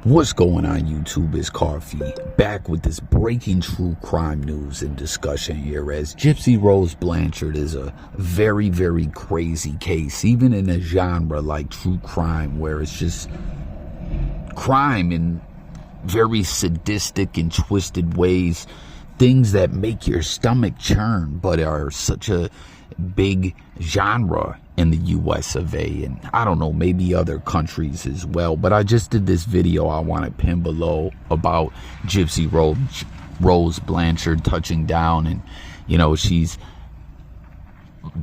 What's going on YouTube? It's Coffee, back with this breaking true crime news and discussion here, as Gypsy Rose Blanchard is a very, very crazy case, even in a genre like true crime, where it's just crime in very sadistic and twisted ways, things that make your stomach churn, but are such a big genre in the US of A, and I don't know, maybe other countries as well. But I just did this video I want to pin below about Gypsy Rose Blanchard touching down, and you know, she's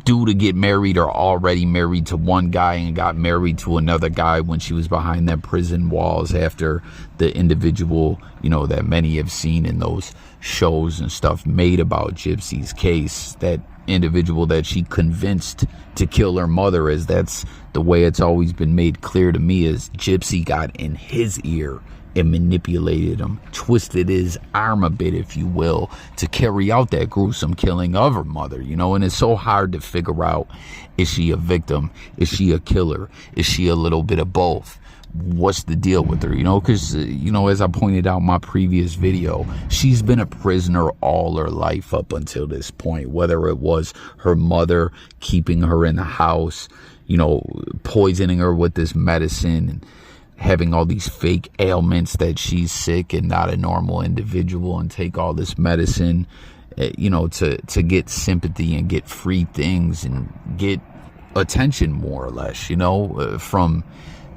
due to get married or already married to one guy and got married to another guy when she was behind them prison walls, after the individual, you know, that many have seen in those shows and stuff made about Gypsy's case, that individual that she convinced to kill her mother, as that's the way it's always been made clear to me, is Gypsy got in his ear and manipulated him, twisted his arm a bit, if you will, to carry out that gruesome killing of her mother, you know. And it's so hard to figure out, is she a victim? Is she a killer? Is she a little bit of both? What's the deal with her, you know? Because, you know, as I pointed out in my previous video, she's been a prisoner all her life up until this point, whether it was her mother keeping her in the house, you know, poisoning her with this medicine and having all these fake ailments that she's sick and not a normal individual, and take all this medicine, you know, to get sympathy and get free things and get attention, more or less, you know, from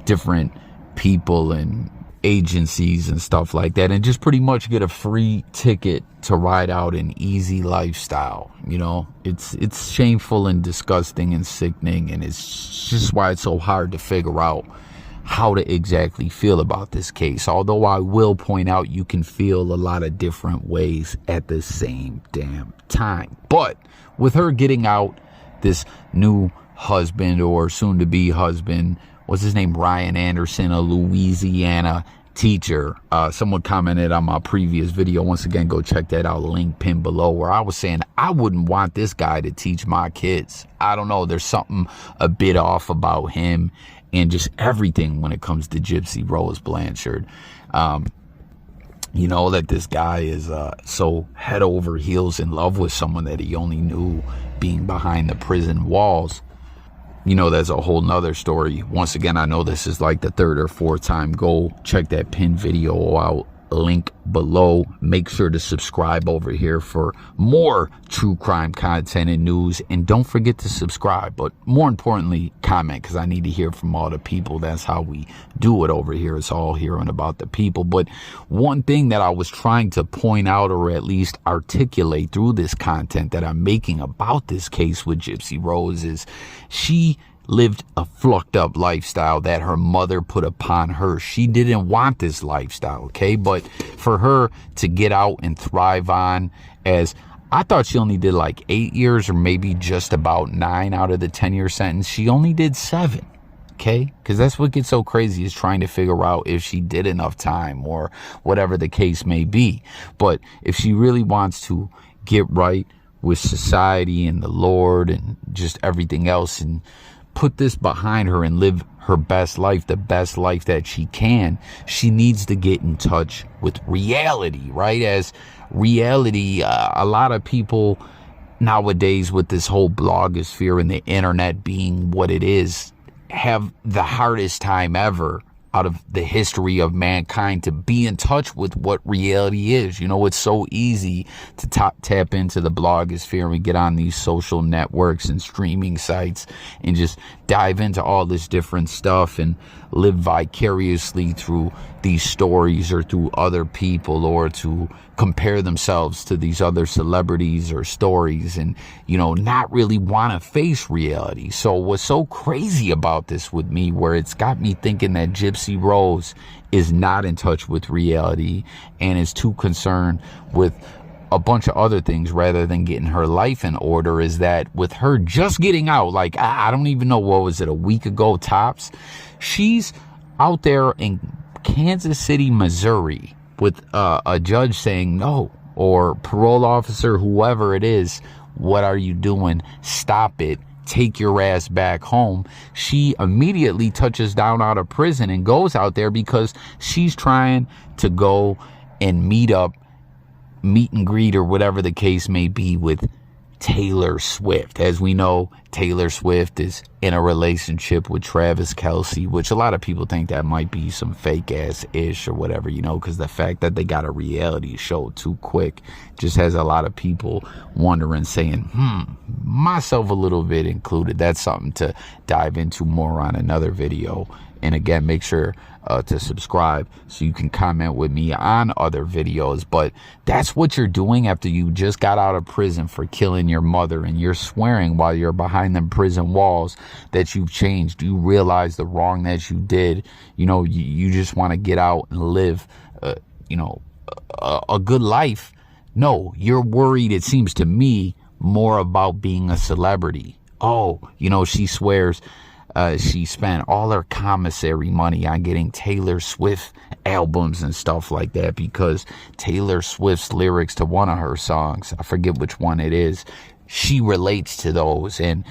different people and agencies and stuff like that, and just pretty much get a free ticket to ride out an easy lifestyle. You know, it's shameful and disgusting and sickening, and it's just why it's so hard to figure out how to exactly feel about this case. Although I will point out, you can feel a lot of different ways at the same damn time. But with her getting out, this new husband, or soon to be husband, what's his name, Ryan Anderson, a Louisiana teacher. Someone commented on my previous video. Once again, go check that out, link pinned below, where I was saying I wouldn't want this guy to teach my kids. I don't know, there's something a bit off about him and just everything when it comes to Gypsy Rose Blanchard. You know, that this guy is so head over heels in love with someone that he only knew being behind the prison walls. You know, that's a whole nother story. Once again, I know this is like the third or fourth time. Go check that pinned video out, link below. Make sure to subscribe over here for more true crime content and news, and don't forget to subscribe, but more importantly, comment, because I need to hear from all the people. That's how we do it over here. It's all hearing about the people. But one thing that I was trying to point out, or at least articulate through this content that I'm making about this case with Gypsy Rose, is she lived a fucked up lifestyle that her mother put upon her. She didn't want this lifestyle, okay? But for her to get out and thrive on, as I thought she only did like 8 years, or maybe just about 9 out of the 10-year sentence. She only did 7, okay? Because that's what gets so crazy, is trying to figure out if she did enough time or whatever the case may be. But if she really wants to get right with society and the Lord and just everything else, and put this behind her and live her best life, the best life that she can, she needs to get in touch with reality, right? As reality, a lot of people nowadays, with this whole blogosphere and the internet being what it is, have the hardest time ever out of the history of mankind to be in touch with what reality is. You know, it's so easy to tap into the blogosphere and get on these social networks and streaming sites and just dive into all this different stuff and live vicariously through these stories, or through other people, or to compare themselves to these other celebrities or stories, and, you know, not really want to face reality. So what's so crazy about this with me, where it's got me thinking that Gypsy Rose is not in touch with reality and is too concerned with a bunch of other things rather than getting her life in order, is that with her just getting out, like, I don't even know, what was it, a week ago tops, she's out there in Kansas City, Missouri, with a judge saying no, or parole officer, whoever it is, what are you doing? Stop it. take your ass back home. She immediately touches down out of prison and goes out there because she's trying to go and meet and greet, or whatever the case may be, with Taylor Swift. As we know, Taylor Swift is in a relationship with Travis Kelce, which a lot of people think that might be some fake ass ish or whatever, because the fact that they got a reality show too quick just has a lot of people wondering, saying, myself a little bit included. That's something to dive into more on another video. And again, make sure to subscribe so you can comment with me on other videos. But that's what you're doing after you just got out of prison for killing your mother, and you're swearing while you're behind them prison walls that you've changed. You realize the wrong that you did. You just want to get out and live, a good life. No, you're worried, it seems to me, more about being a celebrity. She swears she spent all her commissary money on getting Taylor Swift albums and stuff like that, because Taylor Swift's lyrics to one of her songs, I forget which one it is, she relates to those. And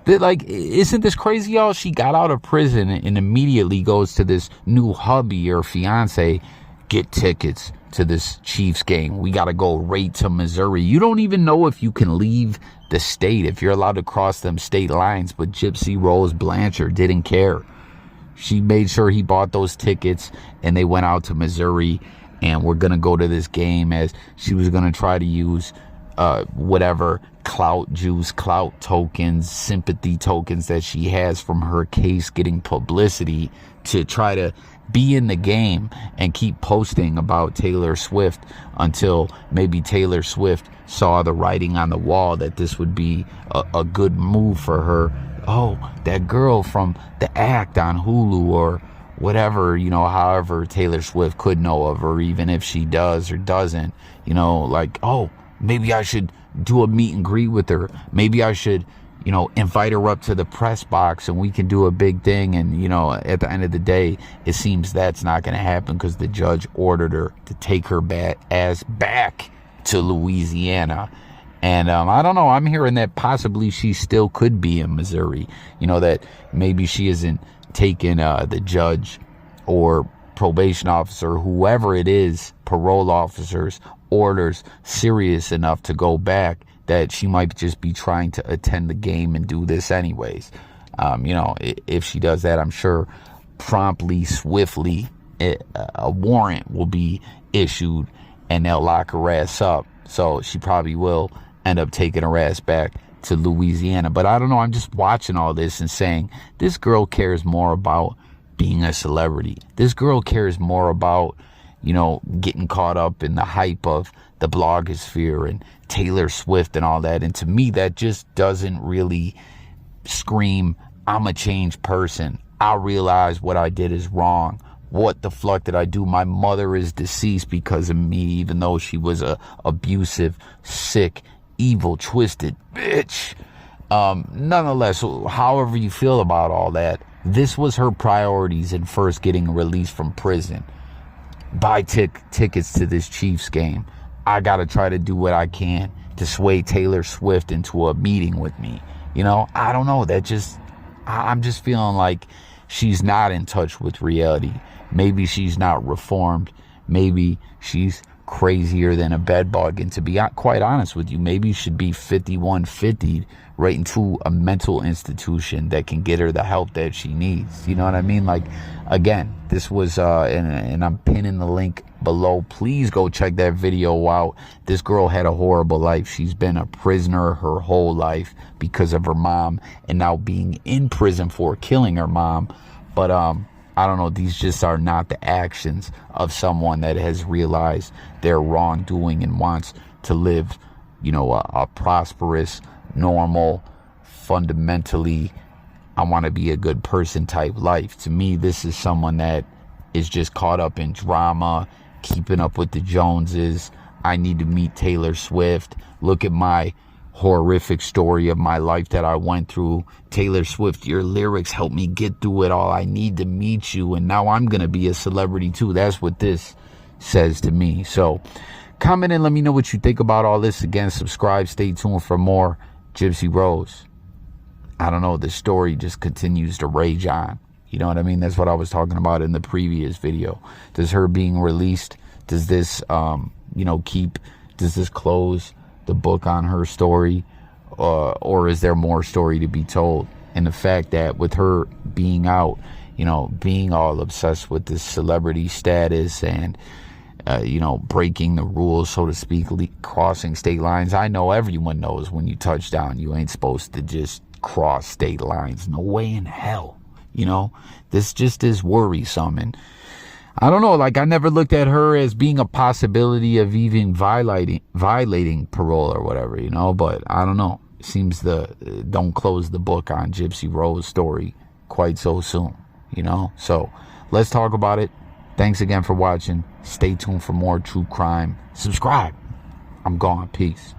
isn't this crazy, y'all? She got out of prison and immediately goes to this new hubby or fiance, get tickets to this Chiefs game. We got to go right to Missouri. You don't even know if you can leave the state, if you're allowed to cross them state lines. But Gypsy Rose Blanchard didn't care. She made sure he bought those tickets, and they went out to Missouri, and we're going to go to this game, as she was going to try to use whatever clout tokens, sympathy tokens that she has from her case getting publicity, to try to be in the game and keep posting about Taylor Swift, until maybe Taylor Swift saw the writing on the wall that this would be a good move for her. That girl from The Act on Hulu, or whatever, however Taylor Swift could know of her, even if she does or doesn't, maybe I should do a meet and greet with her. Maybe I should, invite her up to the press box and we can do a big thing. And, at the end of the day, it seems that's not going to happen, because the judge ordered her to take her ass back to Louisiana. And I don't know, I'm hearing that possibly she still could be in Missouri. That maybe she isn't taking the judge or probation officer, whoever it is, parole officers, orders serious enough to go back, that she might just be trying to attend the game and do this anyways. If she does that, I'm sure promptly, swiftly, a warrant will be issued and they'll lock her ass up. So she probably will end up taking her ass back to Louisiana. But I don't know, I'm just watching all this and saying, this girl cares more about being a celebrity. This girl cares more about, getting caught up in the hype of the blogosphere and Taylor Swift and all that. And to me, that just doesn't really scream, I'm a changed person. I realize what I did is wrong. What the fuck did I do? My mother is deceased because of me, even though she was a abusive, sick, evil, twisted bitch. Nonetheless, however you feel about all that, this was her priorities in first getting released from prison. Buy tickets to this Chiefs game. I got to try to do what I can to sway Taylor Swift into a meeting with me. I don't know. I'm just feeling like she's not in touch with reality. Maybe she's not reformed. Maybe she's crazier than a bedbug. And to be quite honest with you, maybe you should be 5150 right into a mental institution that can get her the help that she needs. You know what I mean? Again, this was, and I'm pinning the link below. Please go check that video out. This girl had a horrible life. She's been a prisoner her whole life because of her mom, and now being in prison for killing her mom. But, I don't know, these just are not the actions of someone that has realized their wrongdoing and wants to live, a prosperous, normal, fundamentally, I want to be a good person type life. To me, this is someone that is just caught up in drama, keeping up with the Joneses. I need to meet Taylor Swift. Look at my horrific story of my life that I went through. Taylor Swift, your lyrics helped me get through it all. I need to meet you, and now I'm going to be a celebrity too. That's what this says to me. So comment and let me know what you think about all this. Again, subscribe, stay tuned for more. Gypsy Rose. I don't know, the story just continues to rage on. You know what I mean? That's what I was talking about in the previous video. Does her being released, does this, does this close the book on her story? Or is there more story to be told? And the fact that with her being out, being all obsessed with this celebrity status and, breaking the rules, so to speak, crossing state lines. I know everyone knows when you touch down, you ain't supposed to just cross state lines. No way in hell. This just is worrisome. And I don't know, I never looked at her as being a possibility of even violating parole or whatever, but I don't know. It seems don't close the book on Gypsy Rose story quite so soon, So let's talk about it. Thanks again for watching. Stay tuned for more true crime. Subscribe. I'm gone. Peace.